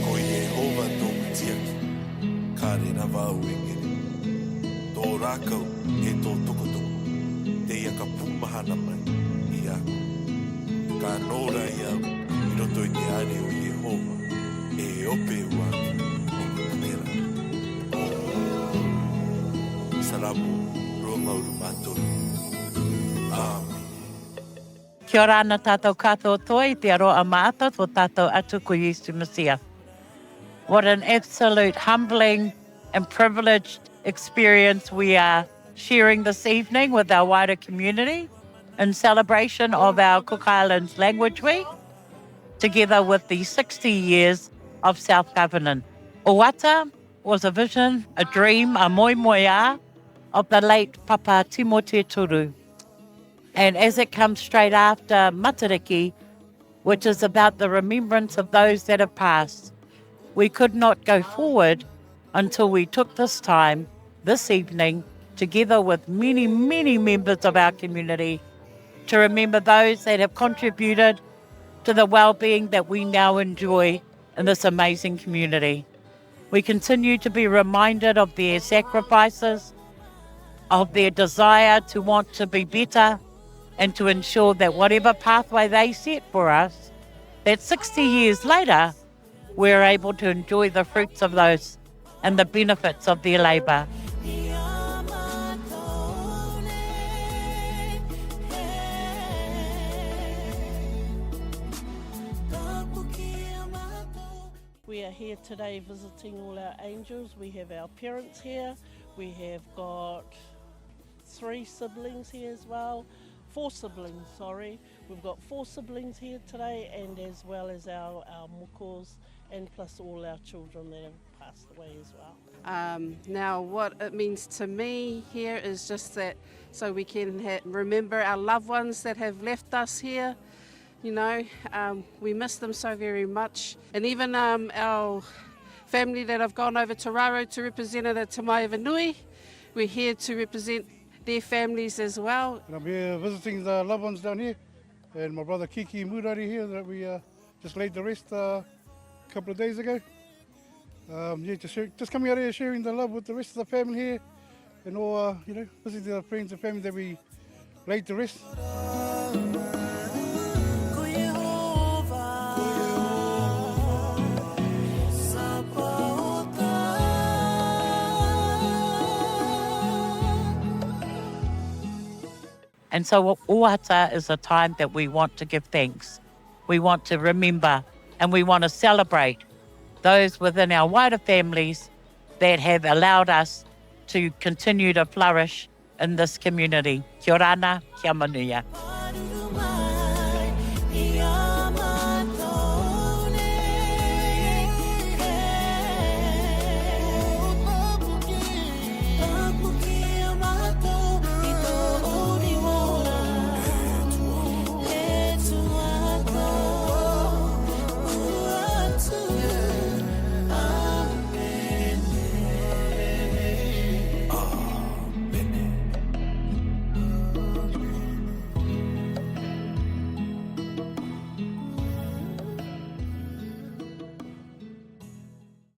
Ko Yehova tōku tiaki, ka re rawau engere. Tō rākau he tō tokotoko, te ia ka pūmahana mai i aku. Ka nōra i au, i roto i te are o Yehova, e ope ua o kumera. Salamu, roa mauru mātou. Amen. Kia ora ana tātou katoa toi, te aroa maata tō tātou atu ko Yesu Masia. What an absolute humbling and privileged experience we are sharing this evening with our wider community in celebration of our Cook Islands Language Week, together with the 60 years of self-governance. Ōata was a vision, a dream, a moemoeā of the late Papa Timote Turu. And as it comes straight after Matariki, which is about the remembrance of those that have passed, we could not go forward until we took this time, this evening, together with many, many members of our community, to remember those that have contributed to the well-being that we now enjoy in this amazing community. We continue to be reminded of their sacrifices, of their desire to want to be better, and to ensure that whatever pathway they set for us, that 60 years later, we're able to enjoy the fruits of those and the benefits of their labour. We are here today visiting all our angels. We have our parents here. We have got 3 siblings here as well. 4 siblings, sorry. We've got 4 siblings here today, and as well as our mokos, and plus all our children that have passed away as well. Now what it means to me here is just that so we can remember our loved ones that have left us here. You know, we miss them so very much. And even our family that have gone over to Raurau to represent the Te Maiawanui, we're here to represent their families as well. And I'm here visiting the loved ones down here, and my brother Kūki Murari here that we just laid to rest a couple of days ago. Just coming out here sharing the love with the rest of the family here, and all visiting the friends and family that we laid to rest. And so Ōata is a time that we want to give thanks. We want to remember and we want to celebrate those within our wider families that have allowed us to continue to flourish in this community. Kia ora ana, kia manuia.